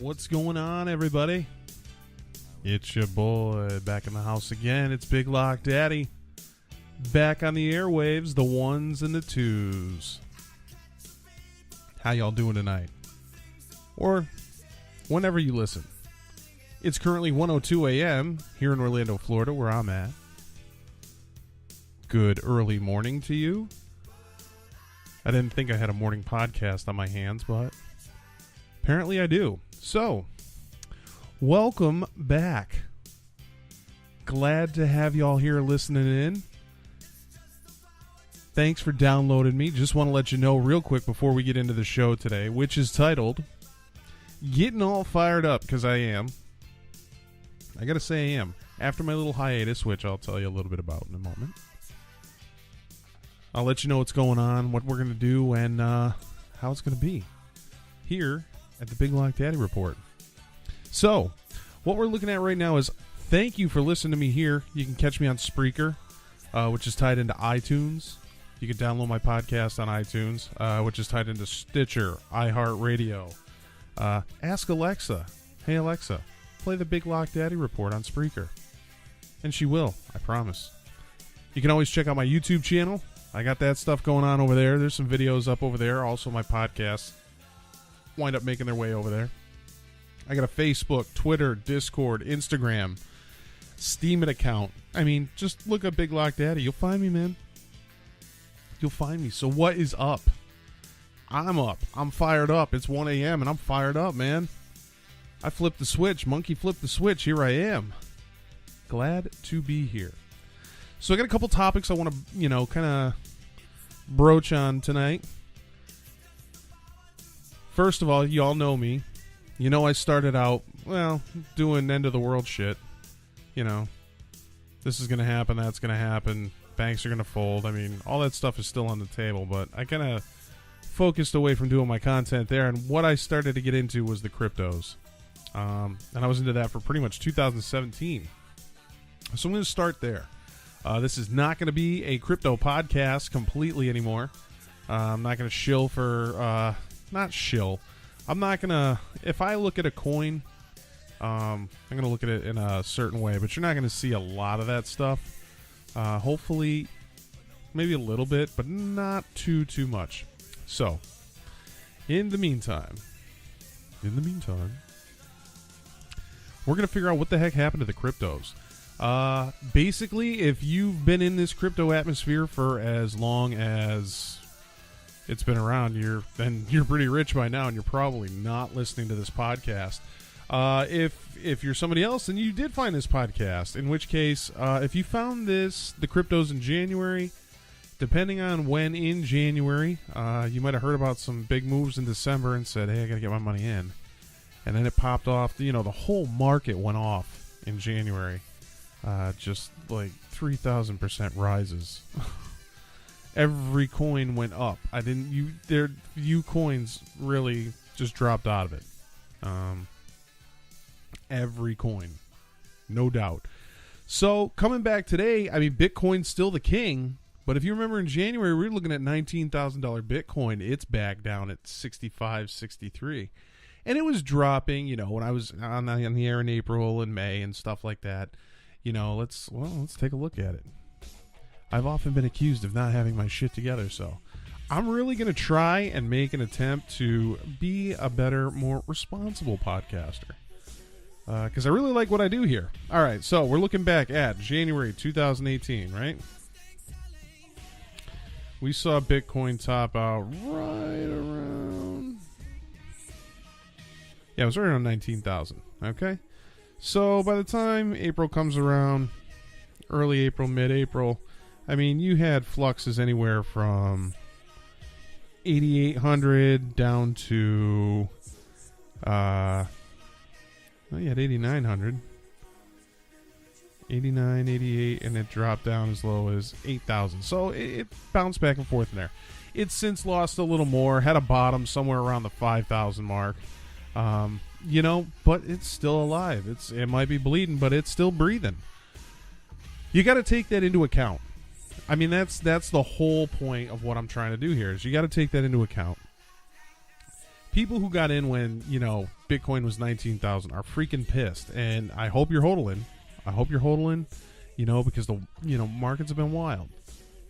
What's going on, everybody? It's your boy back in the house again. It's BigLockDaddy. Back on the airwaves, the ones and the twos. How y'all doing tonight? Or whenever you listen. It's currently 1:02 a.m. here in Orlando, Florida, where I'm at. Good early morning to you. I didn't think I had a morning podcast on my hands, but apparently I do. So, welcome back. Glad to have y'all here listening in. Thanks for downloading me. Just want to let you know real quick before we get into the show today, which is titled Getting All Fired Up, because I am. I gotta say I am. After my little hiatus, which I'll tell you a little bit about in a moment. I'll let you know what's going on, what we're going to do, and how it's going to be here at the BigLockDaddy Report. So, what we're looking at right now is thank you for listening to me here. You can catch me on Spreaker, which is tied into iTunes. You can download my podcast on iTunes, which is tied into Stitcher, iHeartRadio. Ask Alexa, hey Alexa, play the BigLockDaddy Report on Spreaker. And she will, I promise. You can always check out my YouTube channel. I got that stuff going on over there. There's some videos up over there. Also, my podcasts wind up making their way over there. I got a Facebook, Twitter, Discord, Instagram, Steam account. I mean, just look up BigLockDaddy. You'll find me, man. You'll find me. So what is up? I'm up. I'm fired up. It's 1 a.m. and I'm fired up, man. I flipped the switch. Monkey flipped the switch. Here I am. Glad to be here. So I got a couple topics I want to, kind of broach on tonight. First of all, you all know me. You know I started out, doing end of the world shit. This is going to happen, that's going to happen, banks are going to fold. I mean, all that stuff is still on the table, but I kind of focused away from doing my content there, and what I started to get into was the cryptos. And I was into that for pretty much 2017. So I'm going to start there. This is not going to be a crypto podcast completely anymore. I'm not going to shill for, not shill. I'm not going to, if I look at a coin, I'm going to look at it in a certain way, but you're not going to see a lot of that stuff. Hopefully, maybe a little bit, but not too much. So, in the meantime, we're going to figure out what the heck happened to the cryptos. Basically, if you've been in this crypto atmosphere for as long as it's been around, you're pretty rich by now, and you're probably not listening to this podcast. If you're somebody else, then you did find this podcast, in which case, if you found the cryptos in January, depending on when in January, you might have heard about some big moves in December and said, hey, I got to get my money in. And then it popped off. The whole market went off in January. Just like 3,000% rises. Every coin went up. Few coins really just dropped out of it. Every coin, no doubt. So coming back today, I mean, Bitcoin's still the king. But if you remember in January, we were looking at $19,000 Bitcoin. It's back down at 65, 63. And it was dropping, when I was on the air in April and May and stuff like that. Let's take a look at it. I've often been accused of not having my shit together, so I'm really going to try and make an attempt to be a better, more responsible podcaster. Because I really like what I do here. All right, so we're looking back at January 2018, right? We saw Bitcoin top out right around... Yeah, it was right around 19,000, okay? So by the time April comes around, early April, mid-April, I mean, you had fluxes anywhere from 8,800 down to, you had 8,900, 89, 88, and it dropped down as low as 8,000. So it bounced back and forth in there. It's since lost a little more, had a bottom somewhere around the 5,000 mark. But it's still alive. It might be bleeding, but it's still breathing. You got to take that into account. I mean, that's the whole point of what I'm trying to do here is you got to take that into account. people who got in when, Bitcoin was 19,000 are freaking pissed. And I hope you're hodling. Because the, markets have been wild.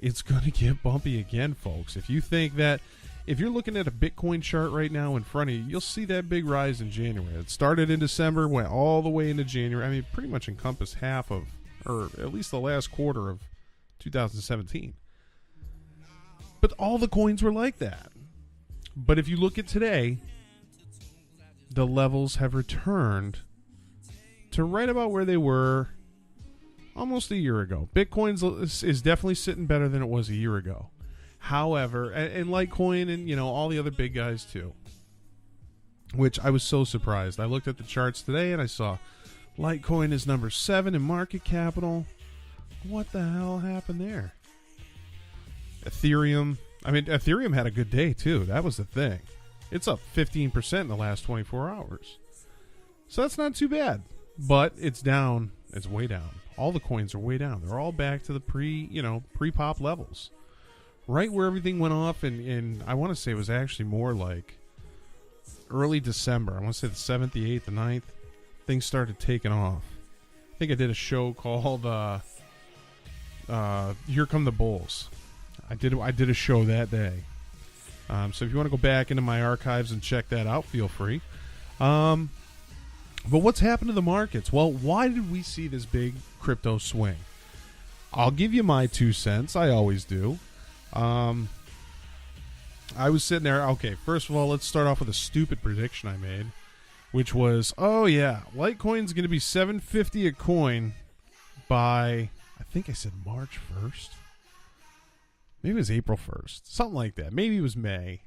It's going to get bumpy again, folks. If you're looking at a Bitcoin chart right now in front of you, you'll see that big rise in January. It started in December, went all the way into January. I mean, pretty much encompassed half of, or at least the last quarter of 2017. But all the coins were like that. But if you look at today, the levels have returned to right about where they were almost a year ago. Bitcoin is definitely sitting better than it was a year ago. However, and Litecoin and, all the other big guys too, which I was so surprised. I looked at the charts today and I saw Litecoin is number 7 in market capital. What the hell happened there? Ethereum had a good day too. That was the thing. It's up 15% in the last 24 hours. So that's not too bad. But it's down. It's way down. All the coins are way down. They're all back to the pre-pop levels. Right where everything went off, and I want to say it was actually more like early December. I want to say the 7th, the 8th, the 9th. Things started taking off. I think I did a show called Here Come the Bulls. I did a show that day. So if you want to go back into my archives and check that out, feel free. But what's happened to the markets? Well, why did we see this big crypto swing? I'll give you my 2 cents. I always do. I was sitting there. Okay, first of all, let's start off with a stupid prediction I made, which was, Litecoin's going to be $7.50 a coin by, I think I said March 1st. Maybe it was April 1st. Something like that. Maybe it was May.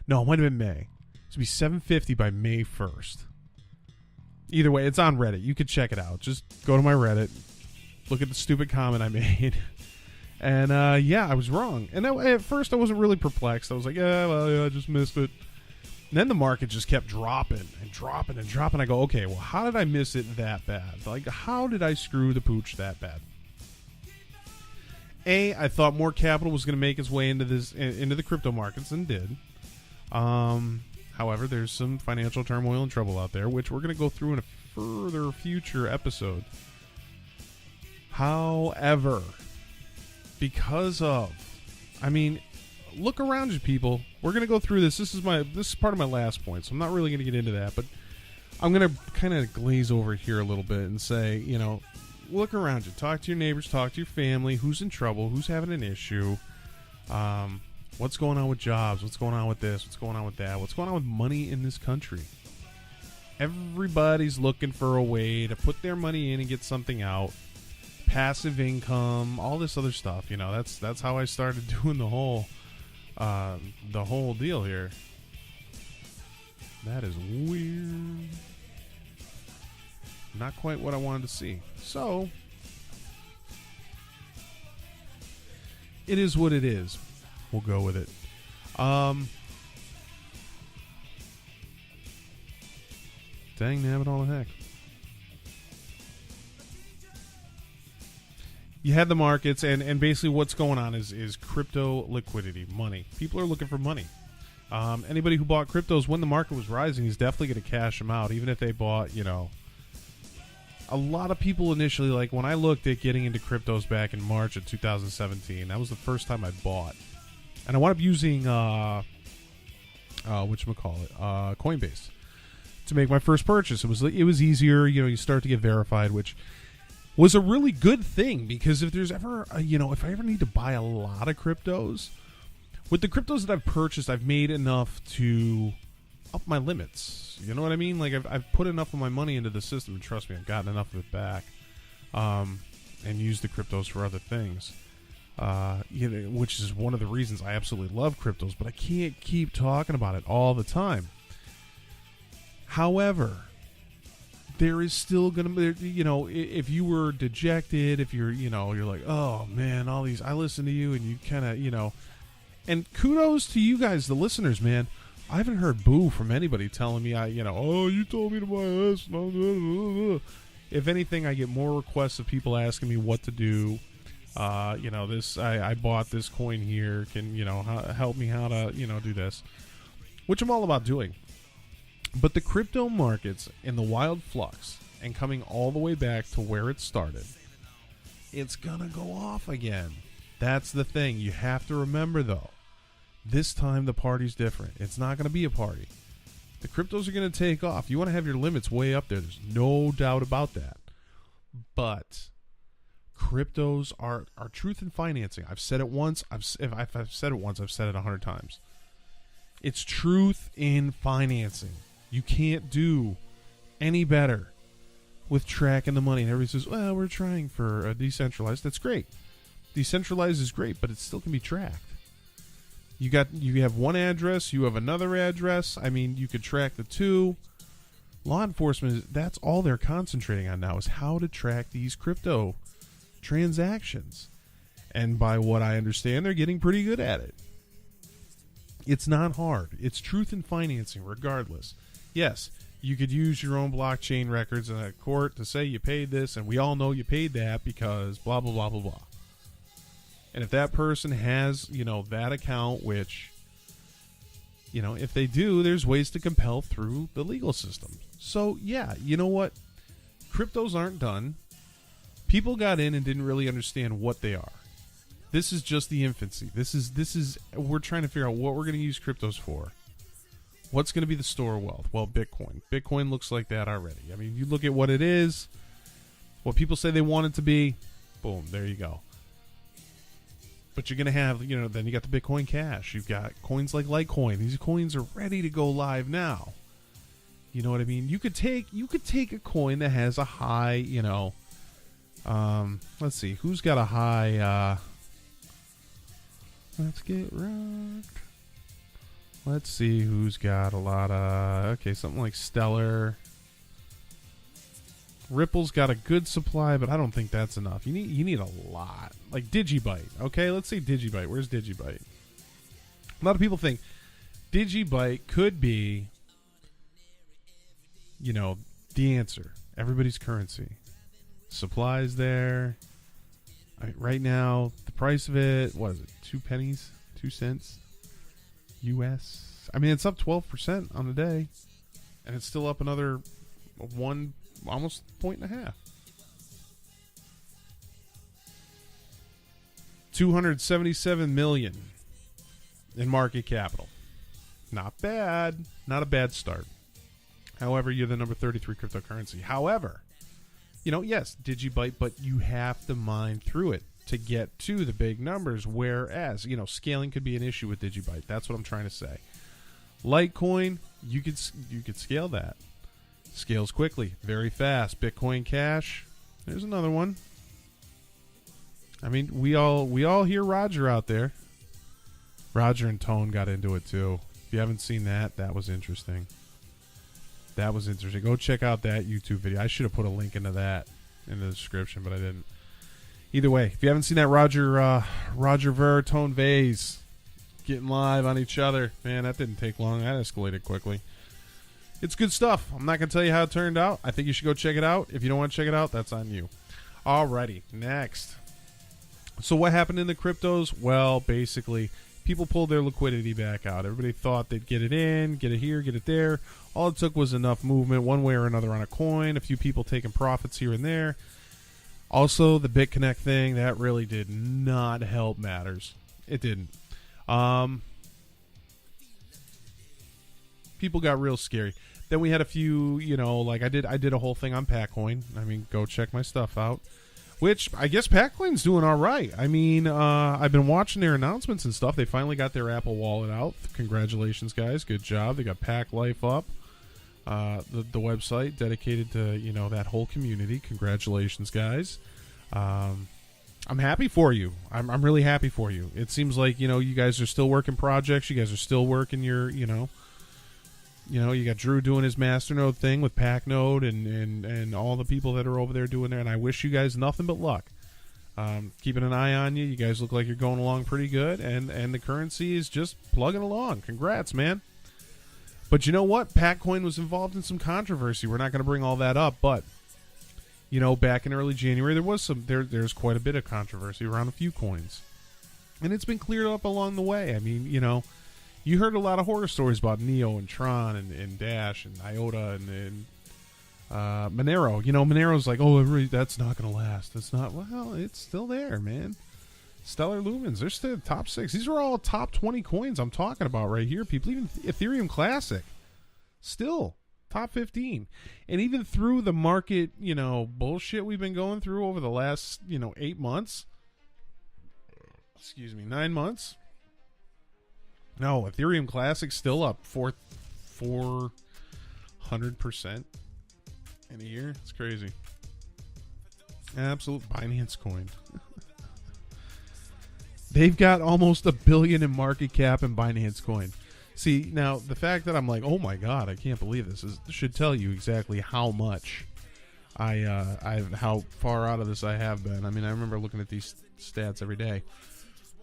No, it might have been May. It's going to be $7.50 by May 1st. Either way, it's on Reddit. You can check it out. Just go to my Reddit. Look at the stupid comment I made. And, I was wrong. And at first, I wasn't really perplexed. I was like, I just missed it. And then the market just kept dropping and dropping and dropping. I go, okay, well, how did I miss it that bad? Like, how did I screw the pooch that bad? I thought more capital was going to make its way into the crypto markets than did. However, there's some financial turmoil and trouble out there, which we're going to go through in a further future episode. However, look around you, people. We're going to go through this. This is part of my last point, so I'm not really going to get into that, but I'm going to kind of glaze over here a little bit and say, look around you. Talk to your neighbors. Talk to your family. Who's in trouble? Who's having an issue? What's going on with jobs? What's going on with this? What's going on with that? What's going on with money in this country? Everybody's looking for a way to put their money in and get something out. Passive income, all this other stuff. That's how I started doing the whole deal here. That is weird. Not quite what I wanted to see. So, it is what it is. We'll go with it. Dang nabbit all the heck. You had the markets, and basically what's going on is crypto liquidity, money. People are looking for money. Anybody who bought cryptos when the market was rising is definitely going to cash them out, even if they bought, a lot of people initially, like when I looked at getting into cryptos back in March of 2017, that was the first time I bought. And I wound up using, Coinbase to make my first purchase. It was easier, you start to get verified, which was a really good thing, because if there's ever, if I ever need to buy a lot of cryptos, with the cryptos that I've purchased, I've made enough to up my limits. You know what I mean? Like I've put enough of my money into the system, and trust me, I've gotten enough of it back, and used the cryptos for other things. Which is one of the reasons I absolutely love cryptos, but I can't keep talking about it all the time. However, there is still going to be, if you were dejected, if you're like, oh man, all these, I listen to you, and you kind of, and kudos to you guys, the listeners, man. I haven't heard boo from anybody telling me, oh, you told me to buy this. If anything, I get more requests of people asking me what to do. I bought this coin here. Can, help me how to, do this, which I'm all about doing. But the crypto markets in the wild flux and coming all the way back to where it started, it's going to go off again. That's the thing. You have to remember, though, this time the party's different. It's not going to be a party. The cryptos are going to take off. You want to have your limits way up there. There's no doubt about that. But cryptos are truth in financing. I've said it once. If I've said it once, I've said it 100 times. It's truth in financing. You can't do any better with tracking the money. And everybody says, well, we're trying for a decentralized. That's great. Decentralized is great, but it still can be tracked. You have one address, you have another address. I mean, you could track the two. Law enforcement, that's all they're concentrating on now, is how to track these crypto transactions. And by what I understand, they're getting pretty good at it. It's not hard. It's truth in financing regardless. Yes, you could use your own blockchain records in a court to say you paid this, and we all know you paid that because blah, blah, blah, blah, blah. And if that person has, that account, which, if they do, there's ways to compel through the legal system. So, yeah, you know what? Cryptos aren't done. People got in and didn't really understand what they are. This is just the infancy. We're trying to figure out what we're going to use cryptos for. What's going to be the store of wealth? Well, Bitcoin. Bitcoin looks like that already. I mean, you look at what it is, what people say they want it to be, boom, there you go. But you're going to have, then you got the Bitcoin Cash. You've got coins like Litecoin. These coins are ready to go live now. You know what I mean? You could take a coin that has a high, let's see, who's got a high, let's get rocked. Let's see who's got a lot of, something like Stellar. Ripple's got a good supply, but I don't think that's enough. You need a lot. Like Digibyte. Okay, let's say Digibyte. Where's Digibyte? A lot of people think Digibyte could be, the answer. Everybody's currency. Supply's there. Right now, the price of it, what is it? 2 pennies? 2 cents? US? I mean, it's up 12% on the day. And it's still up another almost 1.5 $277 million in market capital. Not bad. Not a bad start. However, you're the number 33 cryptocurrency. However, yes, Digibyte, but you have to mine through it to get to the big numbers. Whereas, scaling could be an issue with Digibyte. That's what I'm trying to say. Litecoin, you could scale that. Scales quickly, very fast. Bitcoin Cash, there's another one. I mean, we all hear Roger out there. Roger and Tone got into it too. If you haven't seen that, that was interesting. Go check out that YouTube video. I should have put a link into that in the description, but I didn't. Either way, if you haven't seen that, Roger Ver, Tone Vase getting live on each other, man, that didn't take long. That escalated quickly. It's good stuff. I'm not going to tell you how it turned out. I think you should go check it out. If you don't want to check it out, that's on you. Alrighty, next. So what happened in the cryptos? Well, basically, people pulled their liquidity back out. Everybody thought they'd get it in, get it here, get it there. All it took was enough movement one way or another on a coin, a few people taking profits here and there. Also, the BitConnect thing, that really did not help matters. It didn't. People got real scary. Then we had a few, like I did a whole thing on Packcoin. I mean, go check my stuff out. Which, I guess Packcoin's doing all right. I mean, I've been watching their announcements and stuff. They finally got their Apple Wallet out. Congratulations, guys. Good job. They got Pack Life up. The website dedicated to, that whole community. Congratulations, guys. I'm happy for you. I'm really happy for you. It seems like, you guys are still working projects. You guys are still working your, you got Drew doing his Masternode thing with PackNode and all the people that are over there doing there. And I wish you guys nothing but luck. Keeping an eye on you. You guys look like you're going along pretty good. And the currency is just plugging along. Congrats, man. But you know what? Packcoin was involved in some controversy. We're not going to bring all that up. But, back in early January, there's quite a bit of controversy around a few coins. And it's been cleared up along the way. I mean, You heard a lot of horror stories about Neo and Tron and Dash and Iota and Monero. You know, Monero's like, oh, that's not going to last. It's not. Well, it's still there, man. Stellar Lumens, they're still top 6. These are all top 20 coins I'm talking about right here, people. Even Ethereum Classic, still top 15. And even through the market, you know, bullshit we've been going through over the last, 8 months. 9 months. No, Ethereum Classic still up 400% in a year. It's crazy. Absolute Binance coin. They've got almost $1 billion in market cap in Binance coin. See, now the fact that I'm like, oh my god, I can't believe this should tell you exactly how much how far out of this I have been. I mean, I remember looking at these stats every day.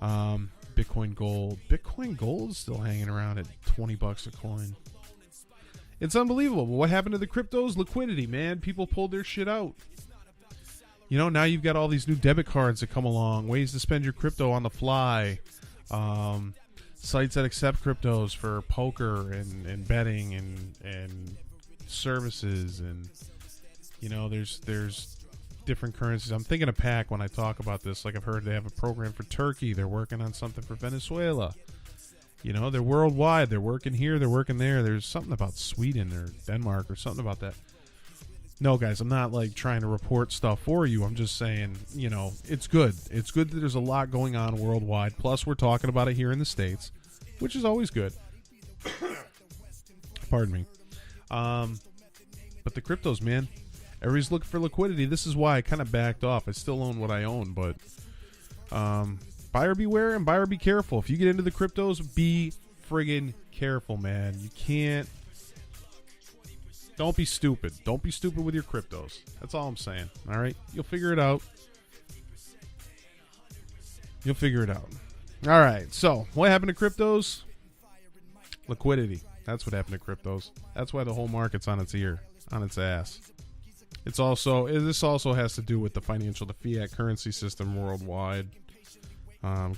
Bitcoin Gold is still hanging around at $20 a coin. It's unbelievable. But what happened to the cryptos? Liquidity, man. People pulled their shit out. You know, now you've got all these new debit cards that come along, ways to spend your crypto on the fly, sites that accept cryptos for poker and betting and services, and there's different currencies. I'm thinking of PAC when I talk about this. Like, I've heard they have a program for Turkey. They're working on something for Venezuela. You know, they're worldwide. They're working here. They're working there. There's something about Sweden or Denmark or something about that. No, guys, I'm not like trying to report stuff for you. I'm just saying, it's good. It's good that there's a lot going on worldwide. Plus, we're talking about it here in the States, which is always good. Pardon me. But the cryptos, man, everybody's looking for liquidity. This is why I kind of backed off. I still own what I own, but buyer beware and buyer be careful. If you get into the cryptos, be friggin' careful, man. You can't. Don't be stupid. Don't be stupid with your cryptos. That's all I'm saying. All right? You'll figure it out. You'll figure it out. All right. So, what happened to cryptos? Liquidity. That's what happened to cryptos. That's why the whole market's on its ass. This also has to do with the fiat currency system worldwide.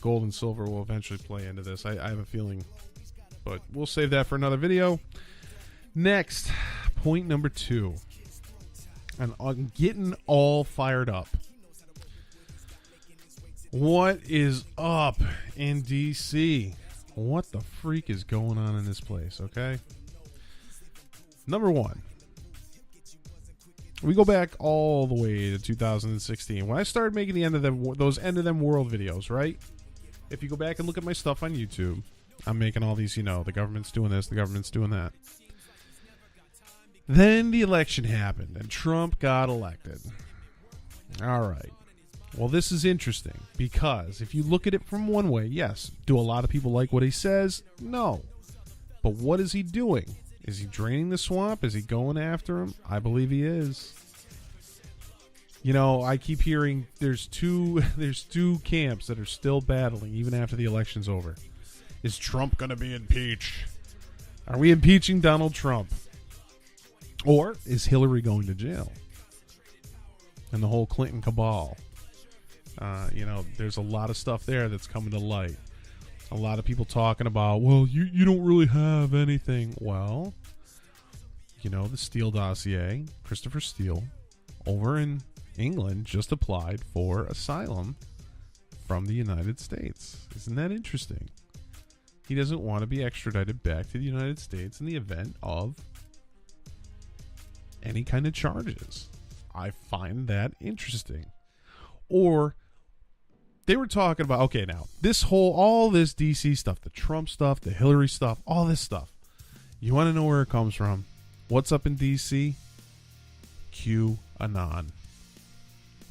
Gold and silver will eventually play into this. I have a feeling, but we'll save that for another video. Next, point number 2. And I'm getting all fired up. What is up in DC? What the freak is going on in this place, okay? Number 1. We go back all the way to 2016. When I started making those end of them world videos, right? If you go back and look at my stuff on YouTube, I'm making all these, the government's doing this, the government's doing that. Then the election happened, and Trump got elected. All right. Well, this is interesting, because if you look at it from one way, yes. Do a lot of people like what he says? No. But what is he doing? Is he draining the swamp? Is he going after him? I believe he is. I keep hearing there's two camps that are still battling even after the election's over. Is Trump going to be impeached? Are we impeaching Donald Trump? Or is Hillary going to jail? And the whole Clinton cabal. There's a lot of stuff there that's coming to light. A lot of people talking about, well, you don't really have anything. Well, the Steele dossier, Christopher Steele, over in England, just applied for asylum from the United States. Isn't that interesting? He doesn't want to be extradited back to the United States in the event of any kind of charges. I find that interesting. Or they were talking about, okay, now all this DC stuff, the Trump stuff, the Hillary stuff, all this stuff. You want to know where it comes from? What's up in DC? QAnon.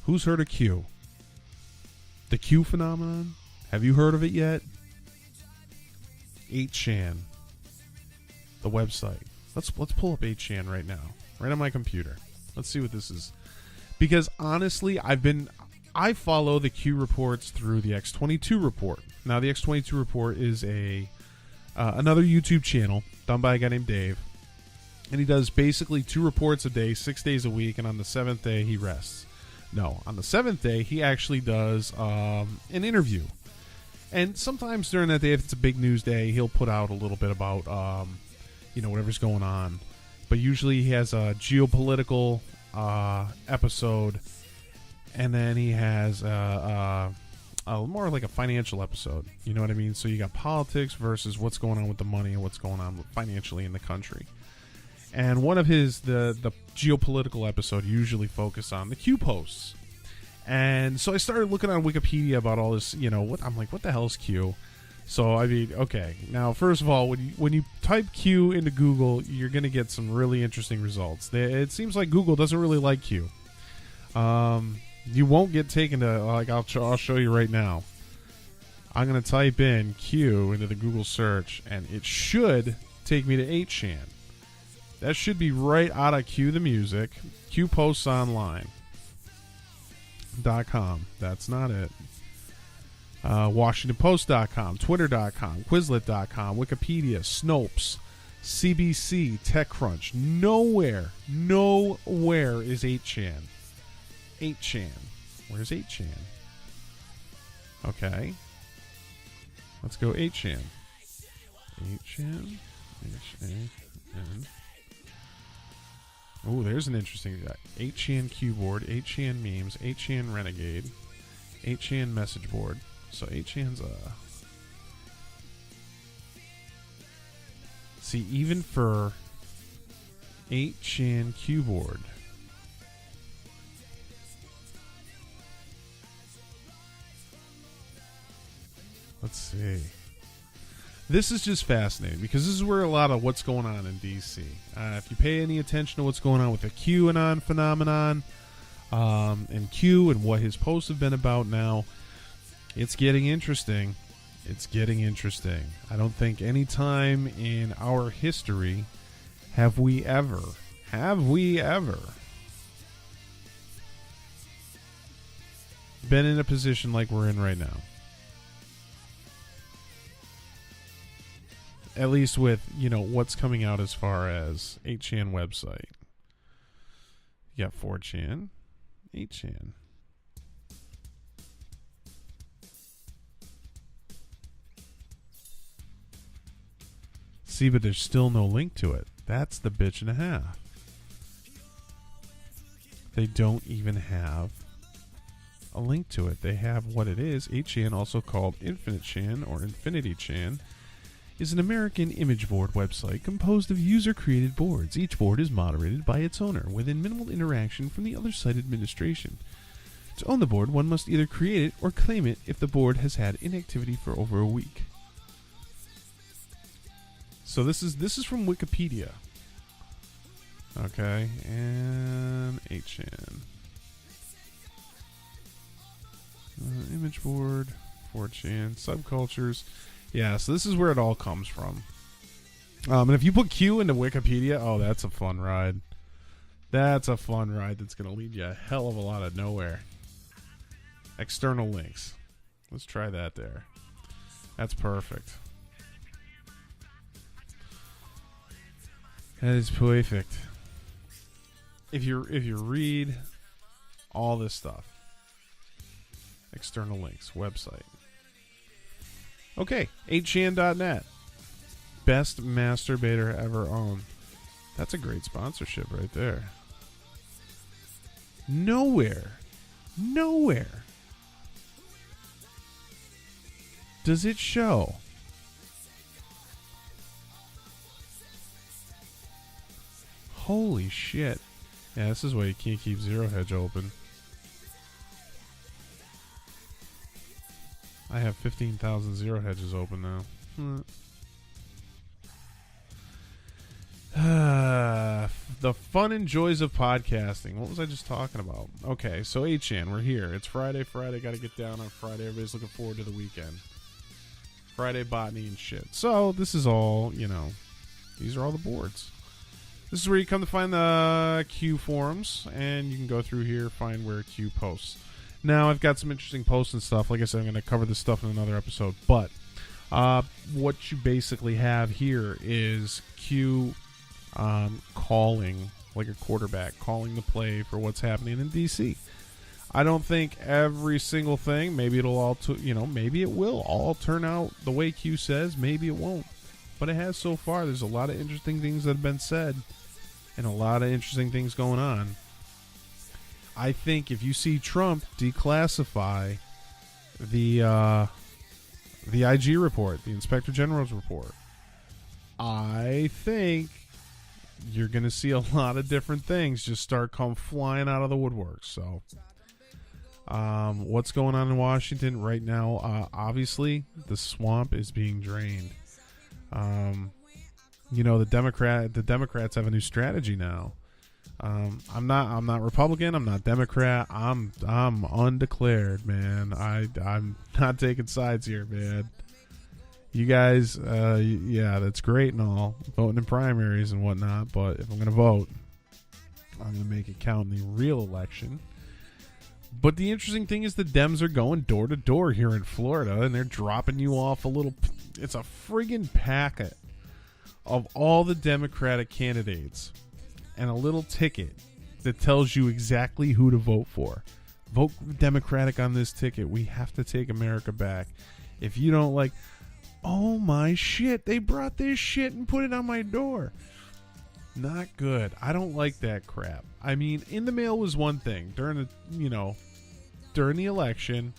Who's heard of Q? The Q phenomenon? Have you heard of it yet? 8chan. The website. Let's pull up 8chan right now. Right on my computer. Let's see what this is. Because honestly, I follow the Q reports through the X22 report. Now, the X22 report is another YouTube channel done by a guy named Dave. And he does basically 2 reports a day, 6 days a week, and on the 7th day, he rests. No, on the 7th day, he actually does an interview. And sometimes during that day, if it's a big news day, he'll put out a little bit about, whatever's going on. But usually he has a geopolitical episode, and then he has more like a financial episode. You know what I mean? So you got politics versus what's going on with the money and what's going on financially in the country. And one of the geopolitical episode usually focus on the Q posts. And so I started looking on Wikipedia about all this, I'm like, what the hell is Q? So, I mean, okay. Now, first of all, when you type Q into Google, you're going to get some really interesting results. It seems like Google doesn't really like Q. You won't get taken to, I'll show you right now. I'm going to type in Q into the Google search, and it should take me to 8chan. That should be right out of Q the Music. Q Posts Online. .com. That's not it. WashingtonPost.com, Twitter.com, Quizlet.com, Wikipedia, Snopes, CBC, TechCrunch. Nowhere is 8chan. 8chan. Where's 8chan? Okay. Let's go 8chan. 8chan. 8chan. Oh, there's an interesting 8chan keyboard, 8chan memes, 8chan renegade, 8chan message board. So 8chan's see, even for 8chan keyboard, let's see. This is just fascinating because this is where a lot of what's going on in DC. If you pay any attention to what's going on with the QAnon phenomenon and Q and what his posts have been about now, it's getting interesting. It's getting interesting. I don't think any time in our history have we ever been in a position like we're in right now. At least with, what's coming out as far as 8chan website. You got 4chan, 8chan. See, but there's still no link to it. That's the bitch and a half. They don't even have a link to it. They have what it is. 8chan, also called Infinite Chan or Infinity Chan, is an American image board website composed of user-created boards. Each board is moderated by its owner, within minimal interaction from the other site administration. To own the board, one must either create it or claim it if the board has had inactivity for over a week. So this is from Wikipedia. Okay, and 8chan. Image board, 4chan, subcultures. Yeah, so this is where it all comes from. And if you put Q into Wikipedia, oh, that's a fun ride. That's a fun ride that's going to lead you a hell of a lot of nowhere. External links. Let's try that there. That's perfect. That is perfect. If you read all this stuff, external links, website. Okay, 8chan.net. Best masturbator ever owned. That's a great sponsorship right there. Nowhere does it show holy shit. Yeah, this is why you can't keep Zero Hedge open. I have 15,000 Zero Hedges open now. The fun and joys of podcasting. What was I just talking about? Okay, so 8chan, we're here. It's Friday. Got to get down on Friday. Everybody's looking forward to the weekend. Friday botany and shit. So this is all, these are all the boards. This is where you come to find the Q forums, and you can go through here, find where Q posts. Now, I've got some interesting posts and stuff. Like I said, I'm going to cover this stuff in another episode. But what you basically have here is Q calling, like a quarterback, calling the play for what's happening in D.C. I don't think every single thing, maybe it'll all, maybe it will all turn out the way Q says. Maybe it won't. But it has so far. There's a lot of interesting things that have been said and a lot of interesting things going on. I think if you see Trump declassify the IG report, the Inspector General's report, I think you're going to see a lot of different things just start come flying out of the woodwork. So, what's going on in Washington right now? Obviously, the swamp is being drained. The Democrats have a new strategy now. I'm not Republican. I'm not Democrat. I'm undeclared, man. I'm not taking sides here, man. You guys, yeah, that's great and all, voting in primaries and whatnot. But if I'm going to vote, I'm going to make it count in the real election. But the interesting thing is the Dems are going door to door here in Florida, and they're dropping you off it's a friggin' packet of all the Democratic candidates and a little ticket that tells you exactly who to vote for. Vote Democratic on this ticket. We have to take America back. If you don't like, oh my shit, they brought this shit and put it on my door. Not good. I don't like that crap. I mean, in the mail was one thing. During the election,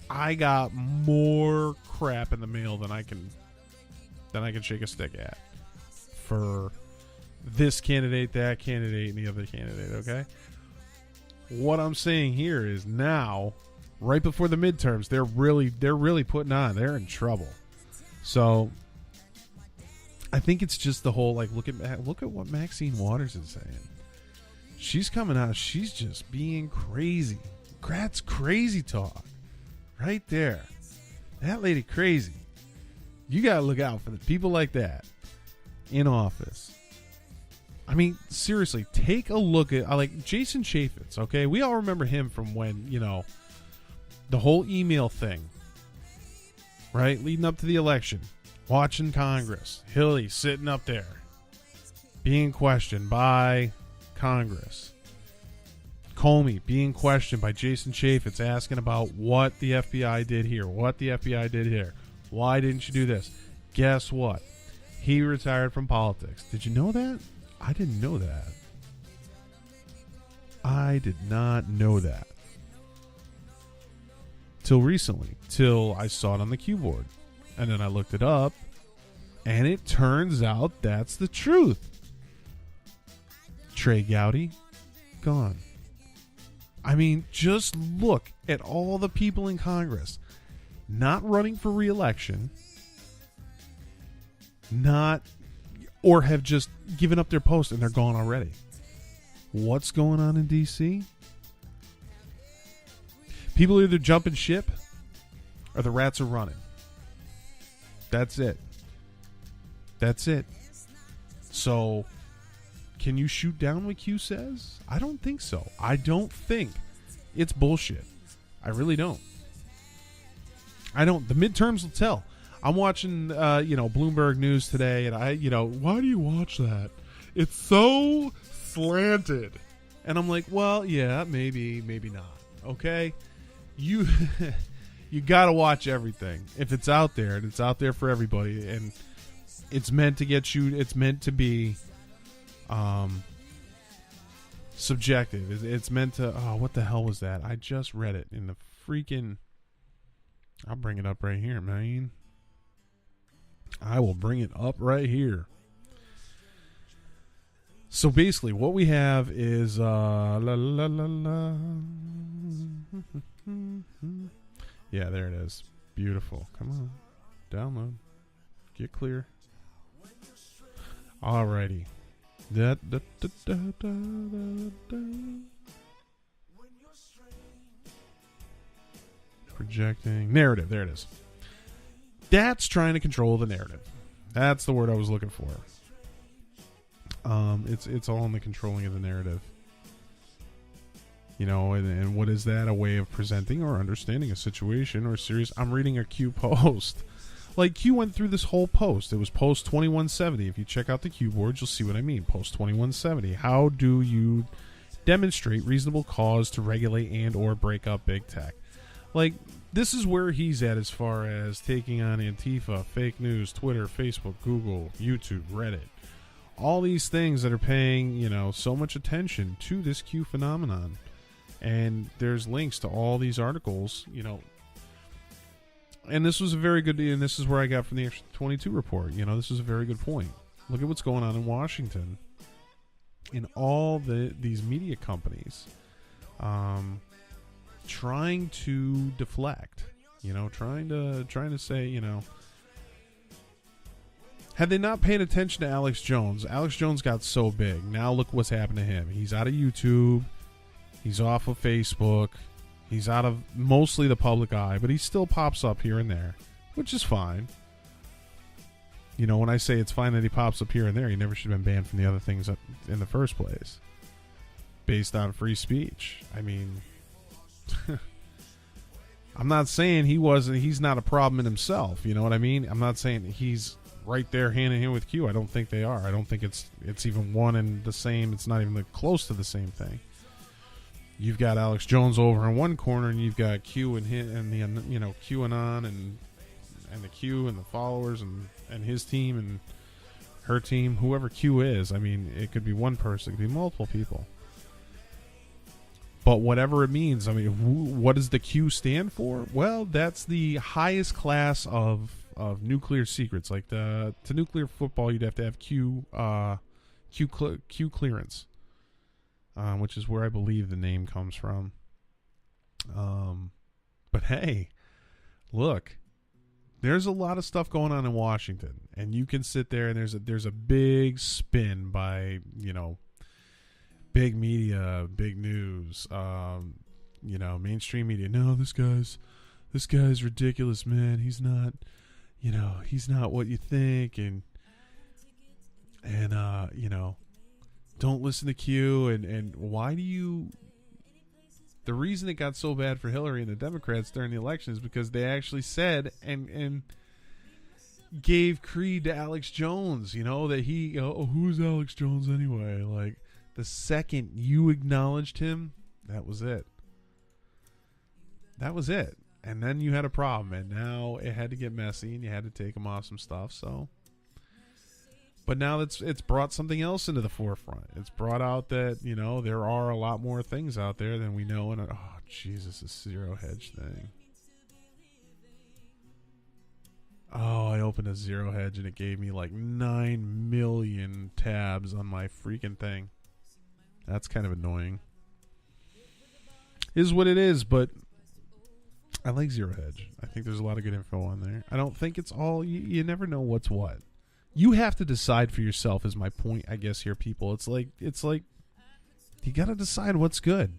I got more crap in the mail than I can shake a stick at for this candidate, that candidate, and the other candidate, okay? What I'm saying here is now, right before the midterms, they're really putting on. They're in trouble. So I think it's just the whole, like, look at what Maxine Waters is saying. She's coming out. She's just being crazy. That's crazy talk. Right there. That lady crazy. You got to look out for the people like that in office. I mean, seriously, take a look at, like, Jason Chaffetz, okay? We all remember him from when, the whole email thing, right? Leading up to the election. Watching Congress. Hilly sitting up there. Being questioned by Congress. Comey being questioned by Jason Chaffetz, asking about what the FBI did here. What the FBI did here. Why didn't you do this? Guess what? He retired from politics. Did you know that? I didn't know that. I did not know that. Till recently. Till I saw it on the Q board. And then I looked it up. And it turns out that's the truth. Trey Gowdy, gone. I mean, just look at all the people in Congress not running for re-election, or have just given up their post and they're gone already. What's going on in D.C.? People either jumping ship or the rats are running. That's it. That's it. So, can you shoot down what Q says? I don't think so. I don't think it's bullshit. I really don't. I don't. The midterms will tell. I'm watching, Bloomberg News today, and why do you watch that? It's so slanted. And I'm like, well, yeah, maybe not. Okay? You got to watch everything. If it's out there, and it's out there for everybody, and it's meant to get you, it's meant to be subjective. It's meant to, what the hell was that? I just read it in the freaking, I'll bring it up right here, man. I will bring it up right here. So basically, what we have is yeah, there it is. Beautiful. Come on, download, get clear. Alrighty. Projecting narrative. There it is. That's trying to control the narrative. That's the word I was looking for. It's all in the controlling of the narrative. And what is that? A way of presenting or understanding a situation or series. I'm reading a Q post. Like, Q went through this whole post. It was post 2170. If you check out the Q boards, you'll see what I mean. Post 2170. How do you demonstrate reasonable cause to regulate and or break up big tech. Like, this is where he's at as far as taking on Antifa, fake news, Twitter, Facebook, Google, YouTube, Reddit. All these things that are paying, you know, so much attention to this Q phenomenon. And there's links to all these articles, you know. And this was a very good, and this is where I got from the Extra 22 report. You know, this is a very good point. Look at what's going on in Washington. In all these media companies. Trying to deflect, you know, trying to say, you know, had they not paid attention to Alex Jones got so big. Now look what's happened to him. He's out of YouTube. He's off of Facebook. He's out of mostly the public eye, but he still pops up here and there, which is fine. You know, when I say it's fine that he pops up here and there, he never should have been banned from the other things in the first place. Based on free speech. I mean, I'm not saying he's not a problem in himself. You know what I mean? I'm not saying he's right there hand in hand with Q. I don't think they are. I don't think it's even one and the same. It's not even close to the same thing. You've got Alex Jones over in one corner, and you've got Q and the, you know, QAnon and the Q and the followers and his team and her team, whoever Q is. I mean, it could be one person, it could be multiple people. But whatever it means, I mean, what does the Q stand for? Well, that's the highest class of nuclear secrets. Like to nuclear football, you'd have to have Q clearance, which is where I believe the name comes from. But hey, look, there's a lot of stuff going on in Washington, and you can sit there and there's a big spin by, you know, big media, big news, you know, mainstream media. No, this guy's ridiculous, man. He's not, you know, he's not what you think, and you know, don't listen to Q. And why do you? The reason it got so bad for Hillary and the Democrats during the election is because they actually said and gave creed to Alex Jones. You know that he, oh, who's Alex Jones anyway? Like, the second you acknowledged him, that was it. That was it. And then you had a problem, and now it had to get messy, and you had to take him off some stuff. So, but now it's brought something else into the forefront. It's brought out that, you know, there are a lot more things out there than we know. And oh, Jesus, this zero hedge thing. Oh, I opened a zero hedge, and it gave me like 9 million tabs on my freaking thing. That's kind of annoying. Is what it is, but I like Zero Hedge. I think there's a lot of good info on there. I don't think it's all... You never know what's what. You have to decide for yourself is my point, I guess, here, people. It's like you got to decide what's good.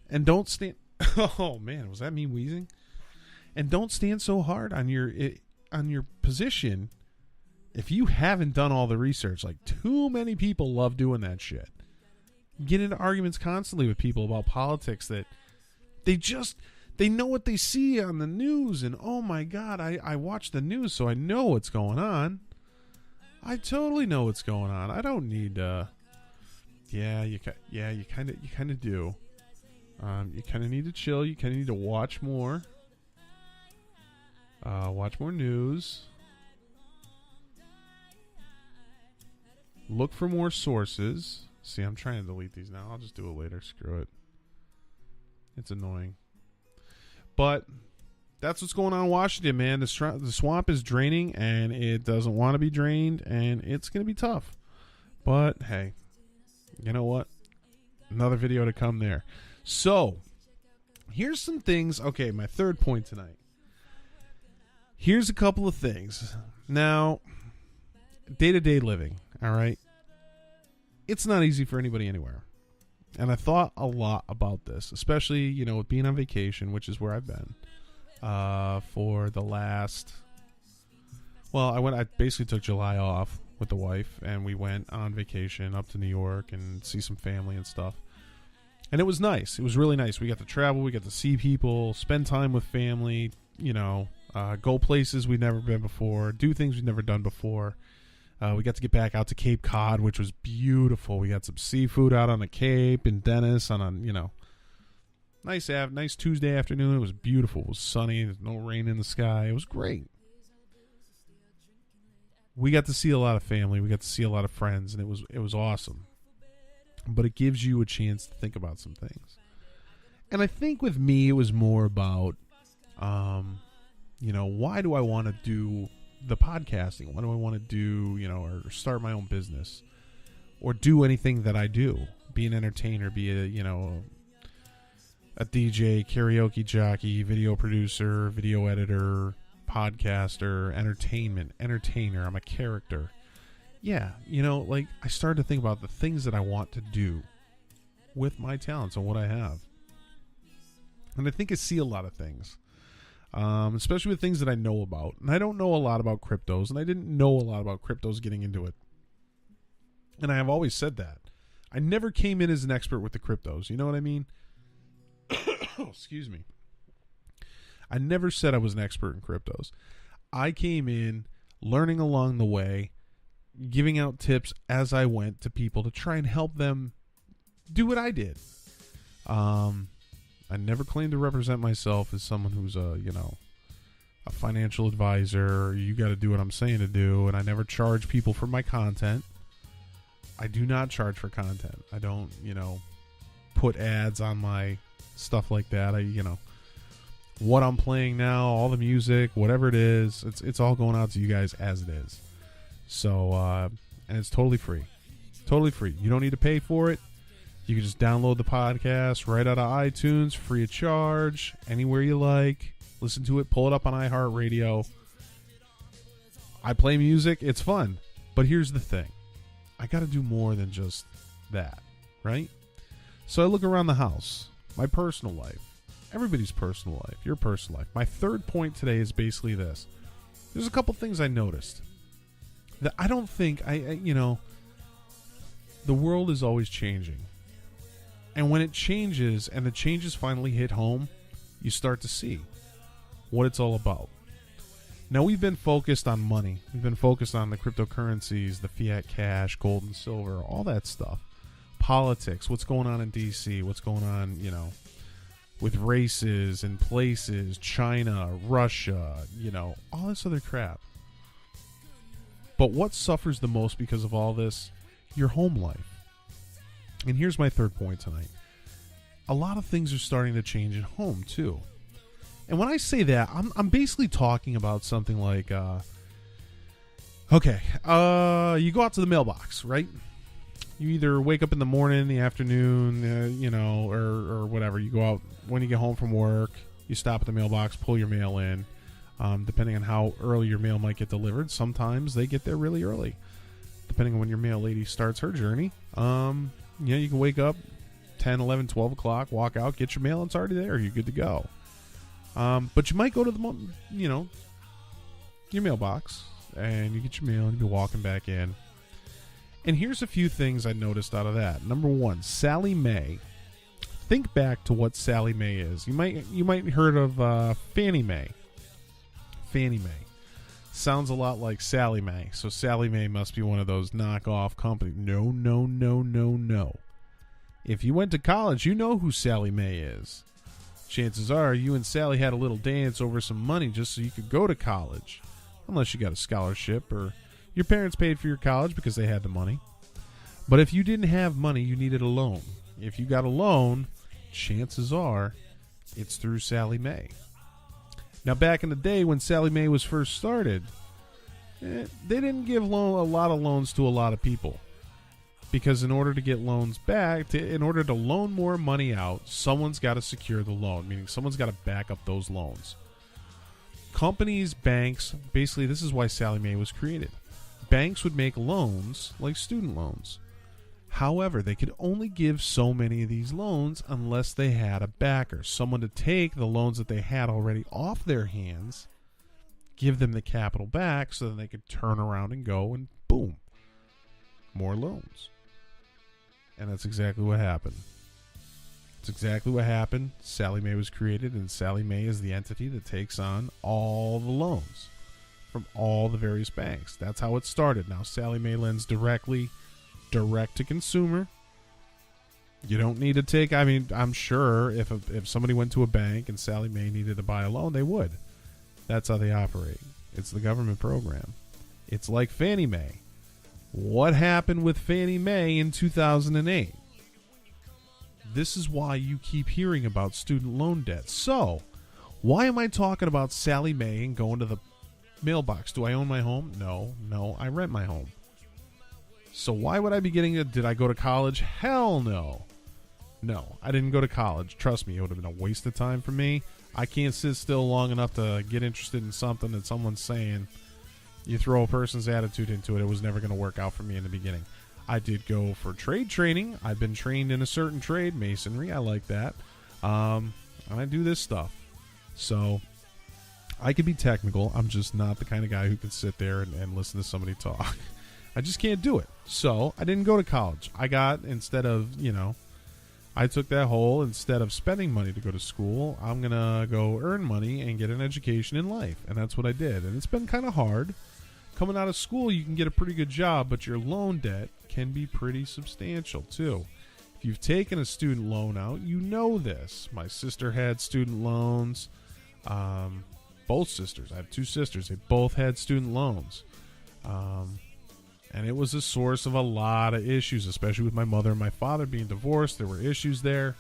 And don't stand... Oh, man, was that me wheezing? And don't stand so hard on your position if you haven't done all the research. Like, too many people love doing that shit. Get into arguments constantly with people about politics that they know what they see on the news, and oh my God, I watch the news, so I know what's going on. I totally know what's going on. I don't need you kind of do. You kind of need to chill. You kind of need to watch more. Watch more news. Look for more sources. See, I'm trying to delete these now. I'll just do it later. Screw it. It's annoying. But that's what's going on in Washington, man. The swamp is draining, and it doesn't want to be drained, and it's going to be tough. But, hey, you know what? Another video to come there. So, here's some things. Okay, my third point tonight. Here's a couple of things. Now, day-to-day living, all right? It's not easy for anybody anywhere. And I thought a lot about this, especially, you know, with being on vacation, which is where I've been for the last... Well, I basically took July off with the wife, and we went on vacation up to New York and see some family and stuff. And it was nice. It was really nice. We got to travel. We got to see people, spend time with family, you know, go places we'd never been before, do things we'd never done before. We got to get back out to Cape Cod, which was beautiful. We got some seafood out on the Cape in Dennis on a, nice Tuesday afternoon. It was beautiful. It was sunny. There's no rain in the sky. It was great. We got to see a lot of family. We got to see a lot of friends, and it was awesome. But it gives you a chance to think about some things. And I think with me, it was more about, why do I want to do the podcasting? Why do I want to do, or start my own business, or do anything that I do? Be an entertainer, be a DJ, karaoke jockey, video producer, video editor, podcaster, entertainer. I'm a character. Yeah, I started to think about the things that I want to do with my talents and what I have. And I think I see a lot of things. Especially with things that I know about. And I don't know a lot about cryptos, and I didn't know a lot about cryptos getting into it. And I have always said that. I never came in as an expert with the cryptos. You know what I mean? Excuse me. I never said I was an expert in cryptos. I came in learning along the way, giving out tips as I went to people to try and help them do what I did. I never claimed to represent myself as someone who's a financial advisor. You got to do what I'm saying to do. And I never charge people for my content. I do not charge for content. I don't, put ads on my stuff like that. What I'm playing now, all the music, whatever it is, it's all going out to you guys as it is. So, and it's totally free. Totally free. You don't need to pay for it. You can just download the podcast right out of iTunes, free of charge, anywhere you like. Listen to it, pull it up on iHeartRadio. I play music, it's fun. But here's the thing. I got to do more than just that, right? So I look around the house, my personal life, everybody's personal life, your personal life. My third point today is basically this. There's a couple things I noticed that I don't think, the world is always changing. And when it changes and the changes finally hit home, you start to see what it's all about. Now, we've been focused on money. We've been focused on the cryptocurrencies, the fiat cash, gold and silver, all that stuff. Politics, what's going on in D.C., what's going on, with races and places, China, Russia, all this other crap. But what suffers the most because of all this? Your home life. And here's my third point tonight. A lot of things are starting to change at home, too. And when I say that, I'm basically talking about something like, you go out to the mailbox, right? You either wake up in the morning, in the afternoon, or whatever. You go out when you get home from work. You stop at the mailbox, pull your mail in. Depending on how early your mail might get delivered, sometimes they get there really early. Depending on when your mail lady starts her journey. You can wake up 10, 11, 12 o'clock, walk out, get your mail, and it's already there. You're good to go. But you might go to your mailbox, and you get your mail, and you be walking back in. And here's a few things I noticed out of that. Number one, Sally Mae. Think back to what Sally Mae is. You might heard of Fannie Mae. Fannie Mae. Sounds a lot like Sally Mae. So Sally Mae must be one of those knockoff companies. No. If you went to college, you know who Sally Mae is. Chances are you and Sally had a little dance over some money just so you could go to college. Unless you got a scholarship or your parents paid for your college because they had the money. But if you didn't have money, you needed a loan. If you got a loan, chances are it's through Sally Mae. Now, back in the day when Sally Mae was first started, they didn't give a lot of loans to a lot of people. Because in order to get loans back, in order to loan more money out, someone's got to secure the loan, meaning someone's got to back up those loans. Companies, banks, basically this is why Sally Mae was created. Banks would make loans like student loans. However, they could only give so many of these loans unless they had a backer, someone to take the loans that they had already off their hands, give them the capital back so that they could turn around and go and boom, more loans. And that's exactly what happened. It's exactly what happened. Sally Mae was created, and Sally Mae is the entity that takes on all the loans from all the various banks. That's how it started. Now, Sallie Mae lends direct to consumer. You don't need to take, I mean, I'm sure if somebody went to a bank and Sallie Mae needed to buy a loan, they would. That's how they operate. It's the government program. It's like Fannie Mae. What happened with Fannie Mae in 2008? This is why you keep hearing about student loan debt. So, why am I talking about Sallie Mae and going to the mailbox? Do I own my home? No, I rent my home. So why would I be getting it? Did I go to college? Hell no. No, I didn't go to college. Trust me, it would have been a waste of time for me. I can't sit still long enough to get interested in something that someone's saying. You throw a person's attitude into it, it was never going to work out for me in the beginning. I did go for trade training. I've been trained in a certain trade, masonry. I like that. And I do this stuff. So I could be technical. I'm just not the kind of guy who can sit there and listen to somebody talk. I just can't do it. So I didn't go to college. I got, instead of, I took that whole, instead of spending money to go to school, I'm going to go earn money and get an education in life. And that's what I did. And it's been kind of hard. Coming out of school, you can get a pretty good job, but your loan debt can be pretty substantial, too. If you've taken a student loan out, you know this. My sister had student loans. Both sisters. I have two sisters. They both had student loans. And it was a source of a lot of issues, especially with my mother and my father being divorced. There were issues there.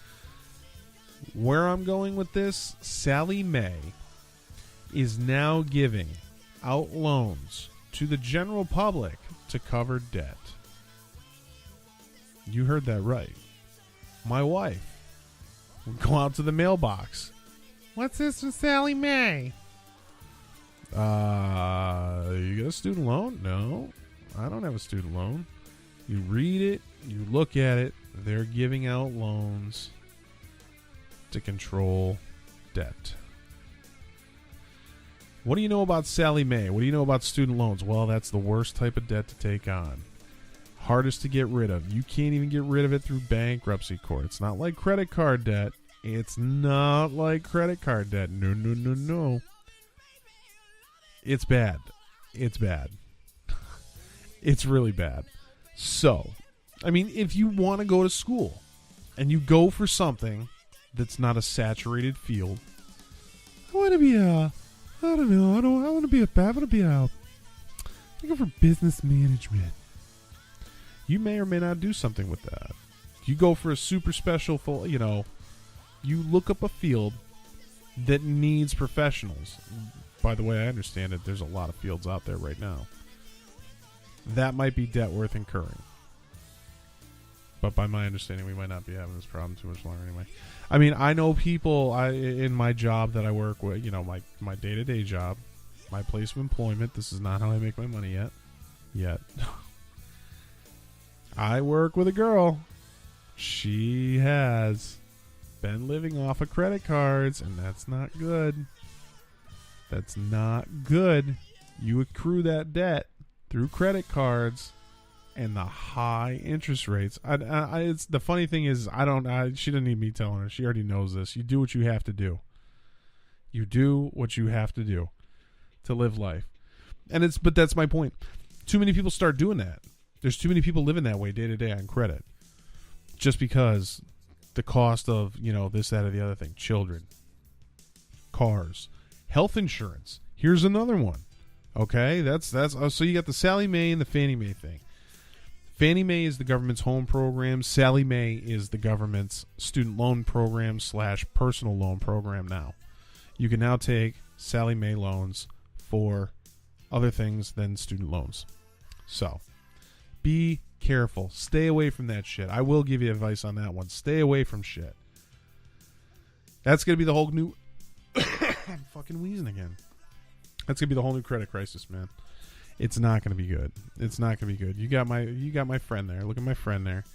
Where I'm going with this, Sallie Mae is now giving out loans to the general public to cover debt. You heard that right. My wife would go out to the mailbox. What's this from Sallie Mae? You got a student loan? No, I don't have a student loan. You read it, you look at it, they're giving out loans to control debt. What do you know about Sallie Mae? What do you know about student loans? Well, that's the worst type of debt to take on. Hardest to get rid of. You can't even get rid of it through bankruptcy court. It's not like credit card debt. It's not like credit card debt. No. It's bad. It's bad. It's really bad. So, I mean, if you want to go to school and you go for something that's not a saturated field, I want to be I go for business management. You may or may not do something with that. If you go for a super special, you look up a field that needs professionals. By the way, I understand that there's a lot of fields out there right now. That might be debt worth incurring. But by my understanding, we might not be having this problem too much longer anyway. I mean, I know people in my job that I work with, my day-to-day job, my place of employment. This is not how I make my money yet. I work with a girl. She has been living off of credit cards, and that's not good. That's not good. You accrue that debt through credit cards and the high interest rates. It's the funny thing is, she doesn't need me telling her. She already knows this. You do what you have to do. You do what you have to do to live life. But that's my point. Too many people start doing that. There's too many people living that way day to day on credit. Just because the cost of, this, that, or the other thing. Children. Cars. Health insurance. Here's another one. Okay? That's so you got the Sallie Mae and the Fannie Mae thing. Fannie Mae is the government's home program. Sallie Mae is the government's student loan program / personal loan program now. You can now take Sallie Mae loans for other things than student loans. So, be careful. Stay away from that shit. I will give you advice on that one. Stay away from shit. That's going to be the whole new... I'm fucking wheezing again. That's going to be the whole new credit crisis, man. It's not going to be good. It's not going to be good. You got my friend there. Look at my friend there.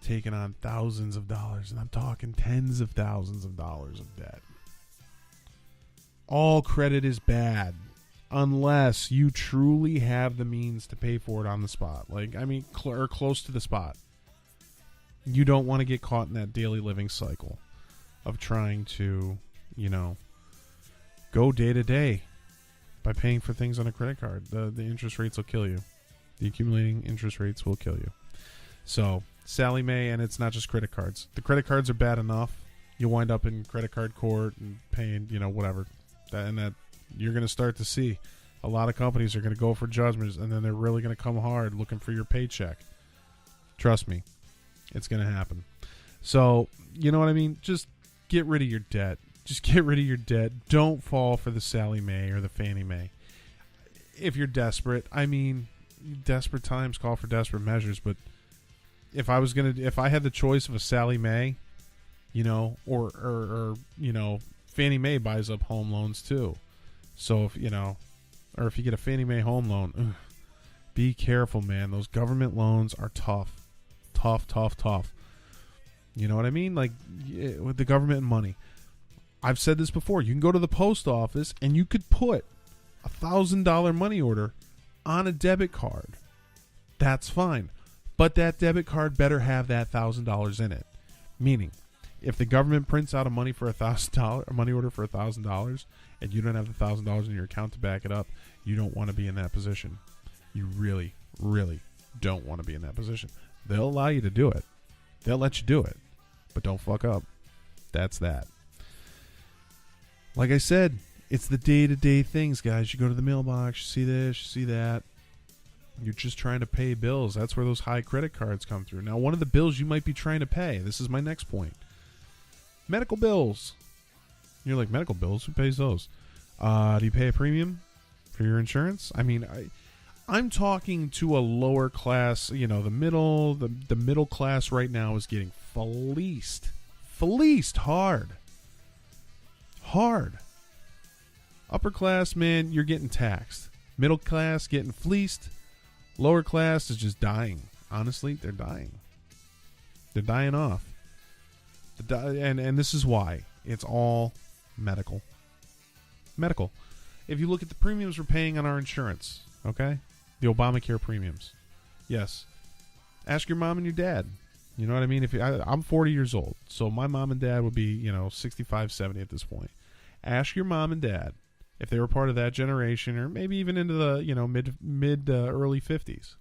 Taking on thousands of dollars, and I'm talking tens of thousands of dollars of debt. All credit is bad unless you truly have the means to pay for it on the spot. Or close to the spot. You don't want to get caught in that daily living cycle of trying to, go day to day. by paying for things on a credit card. The interest rates will kill you. The accumulating interest rates will kill you. So, Sally Mae, and it's not just credit cards. The credit cards are bad enough. You wind up in credit card court and paying, whatever. That you're going to start to see. A lot of companies are going to go for judgments, and then they're really going to come hard looking for your paycheck. Trust me. It's going to happen. So, you know what I mean? Just get rid of your debt. Just get rid of your debt. Don't fall for the Sally Mae or the Fannie Mae. If you're desperate, desperate times call for desperate measures. But if I had the choice of a Sally Mae, or Fannie Mae buys up home loans too. So if you get a Fannie Mae home loan, be careful, man. Those government loans are tough. You know what I mean? Like with the government money. I've said this before. You can go to the post office and you could put $1,000 money order on a debit card. That's fine. But that debit card better have that $1,000 in it. Meaning, if the government prints out a money for $1,000, a money order for $1,000, and you don't have the $1,000 in your account to back it up, you don't want to be in that position. You really, really don't want to be in that position. They'll allow you to do it. They'll let you do it. But don't fuck up. That's that. Like I said, it's the day-to-day things, guys. You go to the mailbox, you see this, you see that. You're just trying to pay bills. That's where those high credit cards come through. Now, one of the bills you might be trying to pay, this is my next point. Medical bills. You're like, medical bills? Who pays those? Do you pay a premium for your insurance? I'm talking to a lower class, the middle class right now is getting fleeced hard. Upper class, man, you're getting taxed. Middle class getting fleeced. Lower class is just dying. Honestly, they're dying. They're dying off. And this is why. It's all medical. If you look at the premiums we're paying on our insurance, okay? The Obamacare premiums. Yes. Ask your mom and your dad. You know what I mean? I'm 40 years old, so my mom and dad would be, 65, 70 at this point. Ask your mom and dad if they were part of that generation, or maybe even into the mid early 50s.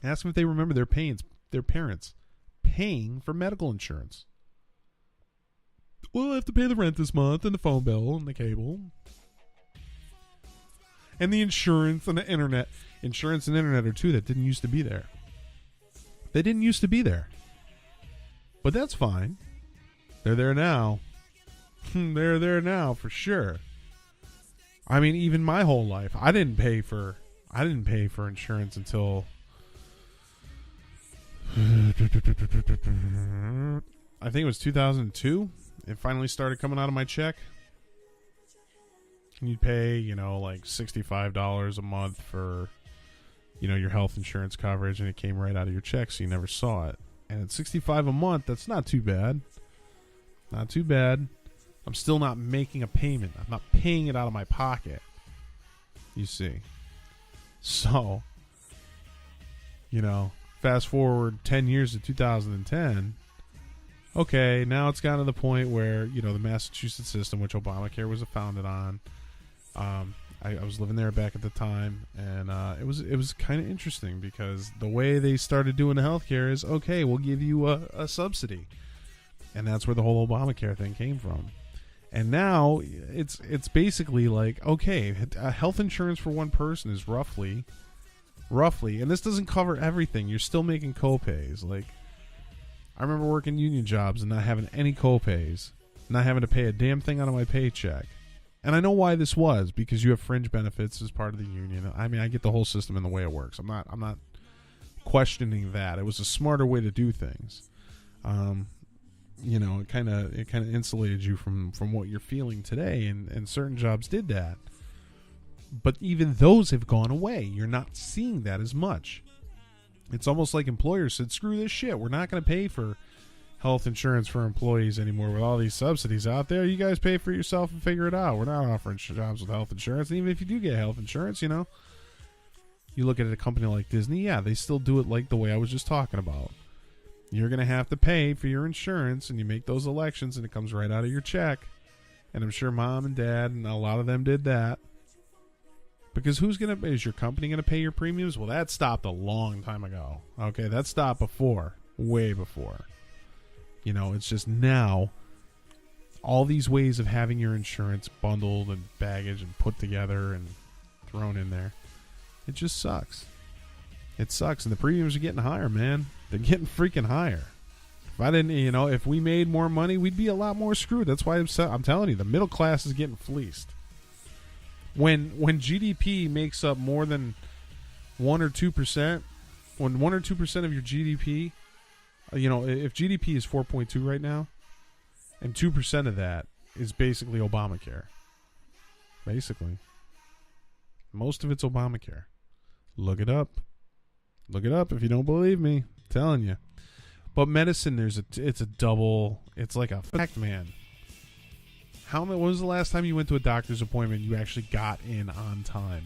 Ask them if they remember their parents paying for medical insurance. Well, I have to pay the rent this month, and the phone bill, and the cable, and the insurance, and the internet. Insurance and internet are two that didn't used to be there. They didn't used to be there. But that's fine. They're there now. They're there now for sure. Even my whole life, I didn't pay for insurance until I think it was 2002. It finally started coming out of my check. And you'd pay, like $65 a month for, your health insurance coverage, and it came right out of your check, so you never saw it. And at $65 a month, that's not too bad. Not too bad. I'm still not making a payment. I'm not paying it out of my pocket. You see. So, fast forward 10 years to 2010. Okay, now it's gotten to the point where, the Massachusetts system, which Obamacare was founded on, I was living there back at the time, and it was kind of interesting because the way they started doing the healthcare is, okay, we'll give you a subsidy. And that's where the whole Obamacare thing came from. And now it's basically like, okay, health insurance for one person is roughly, and this doesn't cover everything. You're still making copays. Like, I remember working union jobs and not having any copays, not having to pay a damn thing out of my paycheck. And I know why this was, because you have fringe benefits as part of the union. I get the whole system and the way it works. I'm not questioning that. It was a smarter way to do things. It kind of insulated you from what you're feeling today, and certain jobs did that. But even those have gone away. You're not seeing that as much. It's almost like employers said, screw this shit. We're not going to pay for health insurance for employees anymore with all these subsidies out there. You guys pay for it yourself and figure it out. We're not offering jobs with health insurance. And even if you do get health insurance, you look at a company like Disney, yeah, they still do it like the way I was just talking about. You're going to have to pay for your insurance, and you make those elections, and it comes right out of your check. And I'm sure mom and dad and a lot of them did that. Because is your company gonna pay your premiums? Well, that stopped a long time ago. Okay, that stopped before, way before. You know, it's just now all these ways of having your insurance bundled and baggage and put together and thrown in there. It just sucks. It sucks, and the premiums are getting higher, man. They're getting freaking higher. If I didn't, if we made more money, we'd be a lot more screwed. That's why I'm telling you, the middle class is getting fleeced. When GDP makes up more than 1 or 2%, when 1 or 2% of your GDP, if GDP is 4.2 right now, and 2% of that is basically Obamacare. Basically. Most of it's Obamacare. Look it up. Look it up if you don't believe me. I'm telling you. But medicine, it's a double. It's like a fact, man. When was the last time you went to a doctor's appointment you actually got in on time?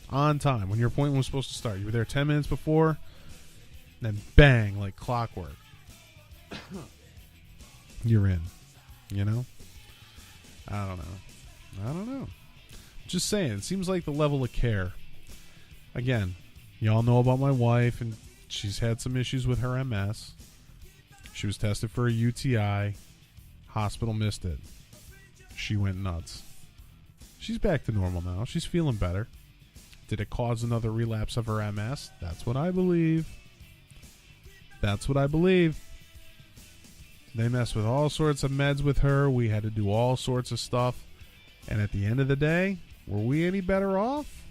On time, when your appointment was supposed to start. You were there 10 minutes before, then bang, like clockwork. You're in. You know? I don't know. Just saying, it seems like the level of care. Again, y'all know about my wife, and she's had some issues with her MS. She was tested for a UTI. Hospital missed it. She went nuts. She's back to normal now. She's feeling better. Did it cause another relapse of her MS? That's what I believe. They messed with all sorts of meds with her. We had to do all sorts of stuff. And at the end of the day, were we any better off?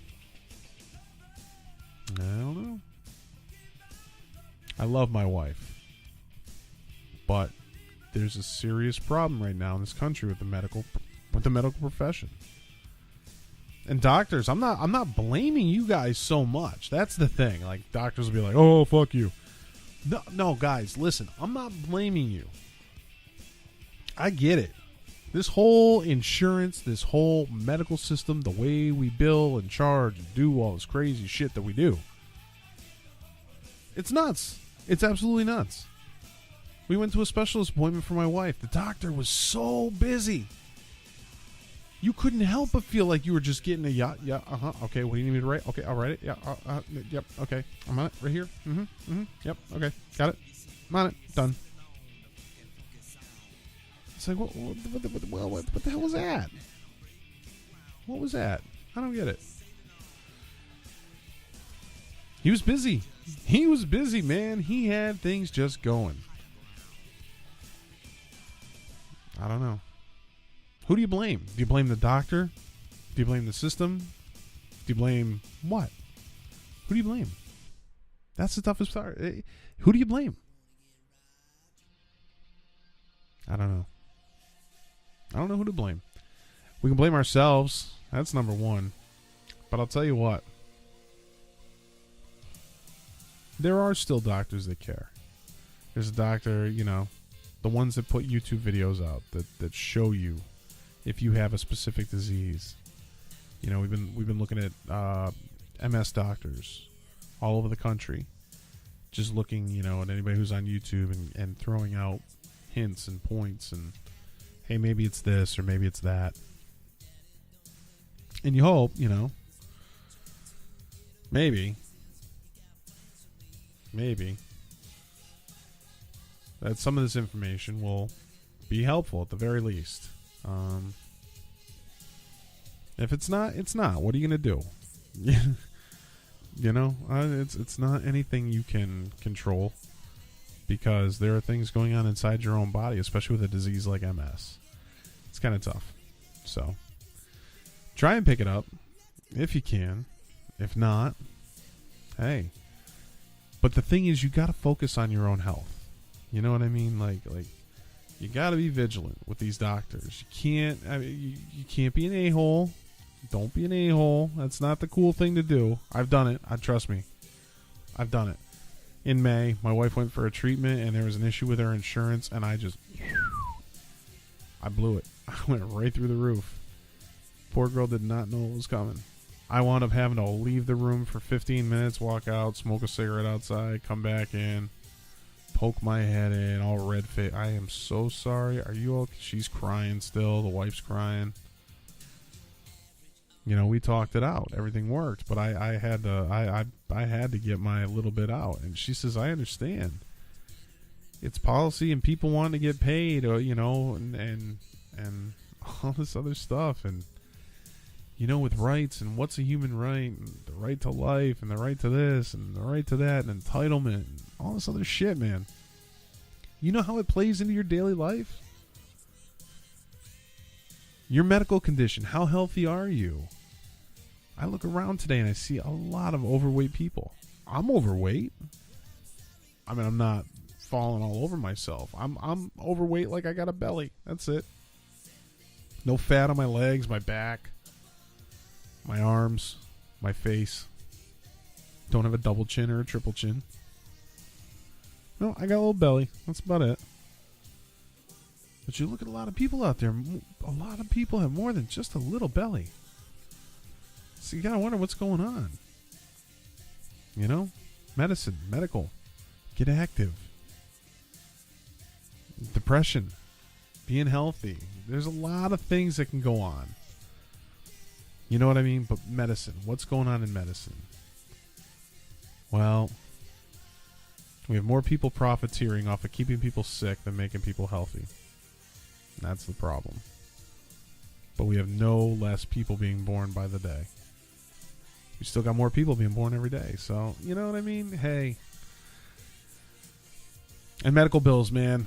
I don't know. I love my wife. But there's a serious problem right now in this country with the medical profession. And doctors, I'm not blaming you guys so much. That's the thing. Like, doctors will be like, "Oh, fuck you." No, guys, listen. I'm not blaming you. I get it. This whole insurance, this whole medical system, the way we bill and charge and do all this crazy shit that we do. It's nuts. It's absolutely nuts. We went to a specialist appointment for my wife. The doctor was so busy. You couldn't help but feel like you were just getting a yacht. Yeah, okay, what do you need me to write? Okay, I'll write it. Yeah, yep, okay. I'm on it right here. Yep, okay, got it. I'm on it. Done. It's like, what the hell was that? What was that? I don't get it. He was busy. He was busy, man. He had things just going. I don't know. Who do you blame? Do you blame the doctor? Do you blame the system? Do you blame what? Who do you blame? That's the toughest part. Who do you blame? I don't know. I don't know who to blame. We can blame ourselves. That's number one. But I'll tell you what. There are still doctors that care. There's a doctor, the ones that put YouTube videos out that show you if you have a specific disease. We've been looking at MS doctors all over the country, just looking, at anybody who's on YouTube and throwing out hints and points and, hey, maybe it's this or maybe it's that. And you hope, maybe that some of this information will be helpful at the very least. If it's not, it's not. What are you going to do? It's not anything you can control because there are things going on inside your own body, especially with a disease like MS. It's kind of tough. So try and pick it up if you can. If not, hey. But the thing is, you got to focus on your own health. You know what I mean? Like you got to be vigilant with these doctors. You can't be an a-hole. Don't be an a-hole. That's not the cool thing to do. I've done it. Trust me. I've done it. In May, my wife went for a treatment, and there was an issue with her insurance, and I blew it. I went right through the roof. Poor girl did not know what was coming. I wound up having to leave the room for 15 minutes, walk out, smoke a cigarette outside, come back in, poke my head in, all red face. I am so sorry. Are you okay? She's crying still. The wife's crying. We talked it out. Everything worked, but I had to get my little bit out. And she says, I understand. It's policy and people want to get paid, and all this other stuff. And, with rights and what's a human right, and the right to life and the right to this and the right to that and entitlement and all this other shit, man. You know how it plays into your daily life? Your medical condition. How healthy are you? I look around today and I see a lot of overweight people. I'm overweight. I mean, I'm not falling all over myself. I'm overweight like I got a belly. That's it. No fat on my legs, my back, my arms, my face. Don't have a double chin or a triple chin. No, I got a little belly. That's about it. But you look at a lot of people out there. A lot of people have more than just a little belly. So you gotta wonder what's going on. Medicine, medical, get active. Depression, being healthy. There's a lot of things that can go on. You know what I mean? But medicine, what's going on in medicine? Well, we have more people profiteering off of keeping people sick than making people healthy. That's the problem. But we have no less people being born by the day. We still got more people being born every day. So, you know what I mean? Hey. And medical bills, man.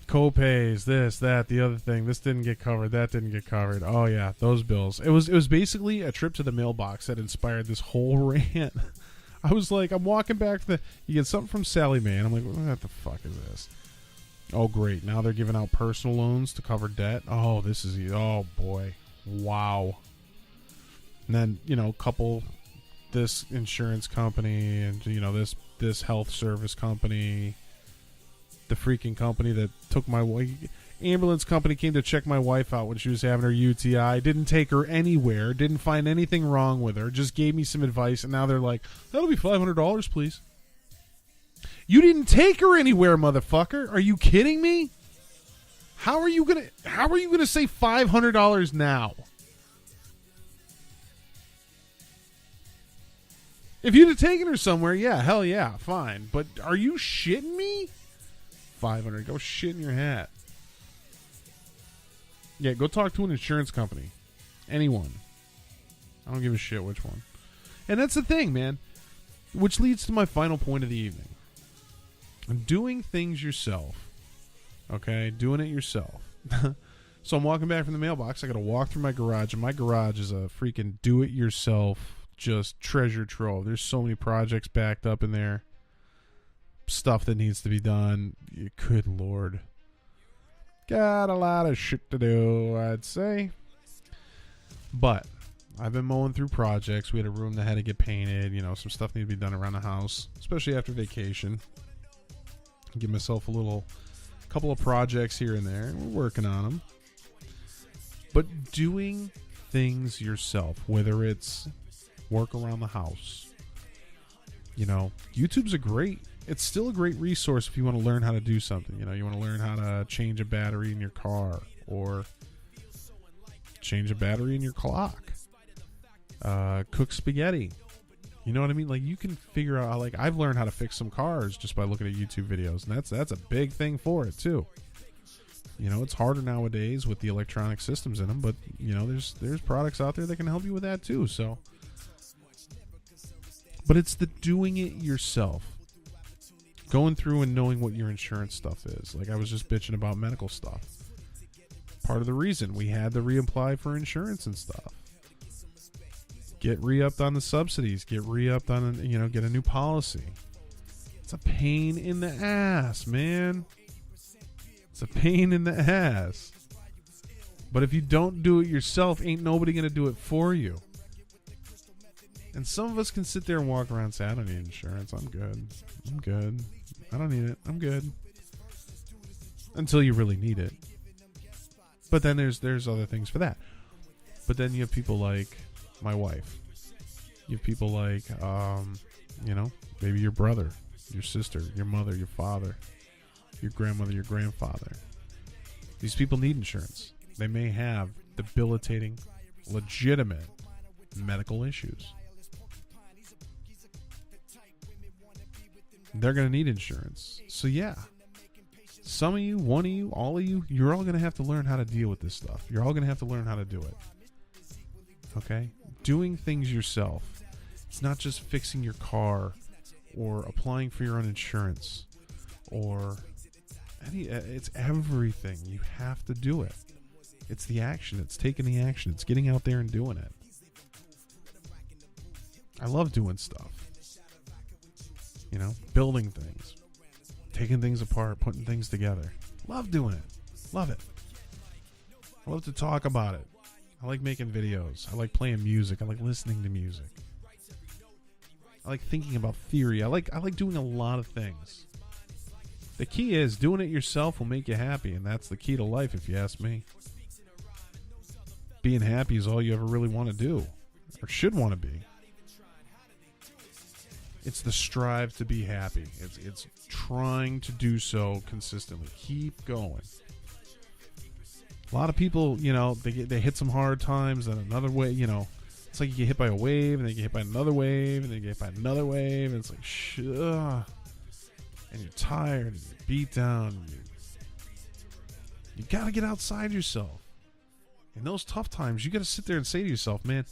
Co-pays, this, that, the other thing. This didn't get covered. That didn't get covered. Oh, yeah, those bills. It was basically a trip to the mailbox that inspired this whole rant. I was like, I'm walking back to you get something from Sally Mae, and I'm like, what the fuck is this? Oh, great. Now they're giving out personal loans to cover debt. Oh, oh, boy. Wow. And then, couple this insurance company and, this health service company, the freaking company that took my wife. Ambulance company came to check my wife out when she was having her UTI. Didn't take her anywhere. Didn't find anything wrong with her. Just gave me some advice. And now they're like, that'll be $500, please. You didn't take her anywhere, motherfucker. Are you kidding me? How are you gonna say $500 now? If you'd have taken her somewhere, yeah, hell yeah, fine. But are you shitting me? $500. Go shit in your hat. Yeah, go talk to an insurance company. Anyone. I don't give a shit which one. And that's the thing, man. Which leads to my final point of the evening. Doing things yourself. Okay? Doing it yourself. So I'm walking back from the mailbox. I got to walk through my garage. And my garage is a freaking do-it-yourself just treasure trove. There's so many projects backed up in there. Stuff that needs to be done. Good Lord. Got a lot of shit to do, I'd say. But I've been mowing through projects. We had a room that had to get painted. Some stuff needed to be done around the house, especially after vacation. Give myself a couple of projects here and there. We're working on them. But doing things yourself, whether it's work around the house. YouTube's it's still a great resource if you want to learn how to do something. You want to learn how to change a battery in your car or change a battery in your clock. Cook spaghetti. You know what I mean? Like, you can figure out, like, I've learned how to fix some cars just by looking at YouTube videos, and that's a big thing for it too. It's harder nowadays with the electronic systems in them, but there's products out there that can help you with that too. So, but it's the doing it yourself. Going through and knowing what your insurance stuff is. Like I was just bitching about medical stuff. Part of the reason we had to reapply for insurance and stuff. Get re-upped on the subsidies. Get re-upped on, get a new policy. It's a pain in the ass, man. It's a pain in the ass. But if you don't do it yourself, ain't nobody going to do it for you. And some of us can sit there and walk around and say, I don't need insurance. I'm good. I don't need it. I'm good. Until you really need it. But then there's other things for that. But then you have people like my wife. You have people like, maybe your brother, your sister, your mother, your father, your grandmother, your grandfather. These people need insurance. They may have debilitating, legitimate medical issues. They're going to need insurance. So yeah, some of you, one of you, all of you, you're all going to have to learn how to deal with this stuff. You're all going to have to learn how to do it. Okay? Doing things yourself. It's not just fixing your car or applying for your own insurance or it's everything. You have to do it. It's the action. It's taking the action. It's getting out there and doing it. I love doing stuff. You know, building things, taking things apart, putting things together. Love doing it. Love it. I love to talk about it. I like making videos. I like playing music. I like listening to music. I like thinking about theory. I like doing a lot of things. The key is doing it yourself will make you happy, and that's the key to life, if you ask me. Being happy is all you ever really want to do, or should want to be. It's the strive to be happy. It's trying to do so consistently. Keep going. A lot of people, you know, they hit some hard times, and another way, you know, it's like you get hit by a wave, and then you get hit by another wave, and then you get hit by another wave, and it's like, and you're tired, and you're beat down. And you got to get outside yourself. In those tough times, you got to sit there and say to yourself, man,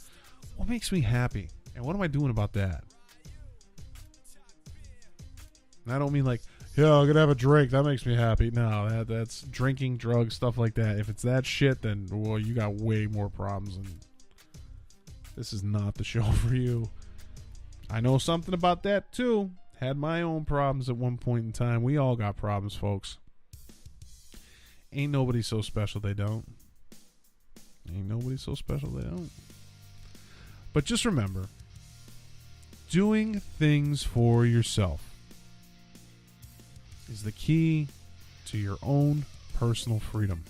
what makes me happy? And what am I doing about that? And I don't mean like, yeah, I'm going to have a drink. That makes me happy. No, that's drinking, drugs, stuff like that. If it's that shit, then, well, you got way more problems. And this is not the show for you. I know something about that, too. Had my own problems at one point in time. We all got problems, folks. Ain't nobody so special they don't. Ain't nobody so special they don't. But just remember, doing things for yourself is the key to your own personal freedom.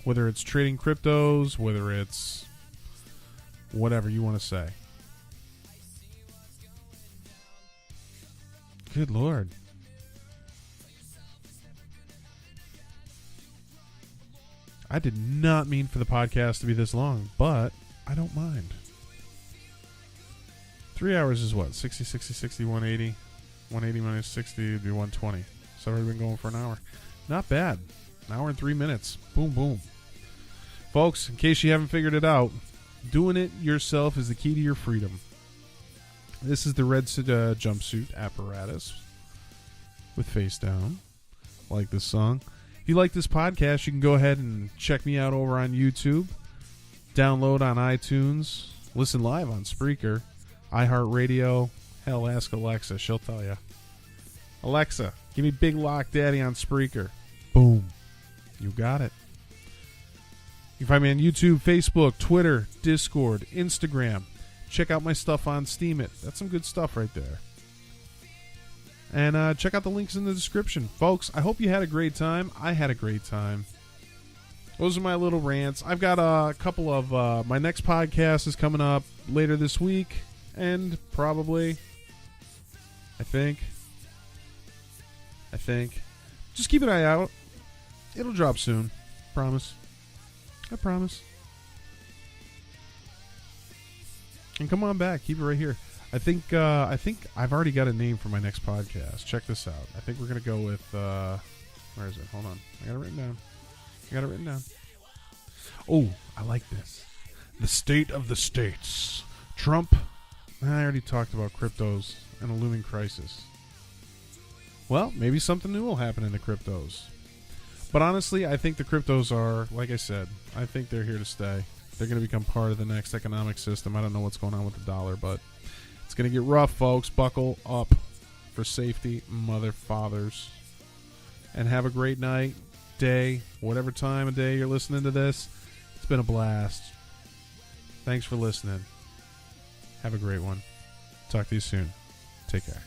Whether it's trading cryptos, whether it's whatever you want to say. Good Lord. I did not mean for the podcast to be this long, but I don't mind. 3 hours is what? 60, 60, 60, 180. 180 minus 60 would be 120. So we've been going for an hour. Not bad. An hour and 3 minutes. Boom, boom. Folks, in case you haven't figured it out, doing it yourself is the key to your freedom. This is the red jumpsuit apparatus with face down. Like this song. If you like this podcast, you can go ahead and check me out over on YouTube. Download on iTunes. Listen live on Spreaker. iHeartRadio. Hell, ask Alexa. She'll tell you. Alexa, give me BigLockDaddy on Spreaker. Boom. You got it. You can find me on YouTube, Facebook, Twitter, Discord, Instagram. Check out my stuff on Steemit. That's some good stuff right there. And check out the links in the description. Folks, I hope you had a great time. I had a great time. Those are my little rants. I've got a couple of... my next podcast is coming up later this week. And probably... I think. Just keep an eye out. It'll drop soon. Promise. I promise. And come on back. Keep it right here. I think I've already got a name for my next podcast. Check this out. I think we're going to go with... where is it? Hold on. I got it written down. Oh, I like this. The State of the States. Trump. I already talked about cryptos and a looming crisis. Well, maybe something new will happen in the cryptos. But honestly, I think the cryptos are, like I said, I think they're here to stay. They're going to become part of the next economic system. I don't know what's going on with the dollar, but it's going to get rough, folks. Buckle up for safety, mother fathers. And have a great night, day, whatever time of day you're listening to this. It's been a blast. Thanks for listening. Have a great one. Talk to you soon. Take care.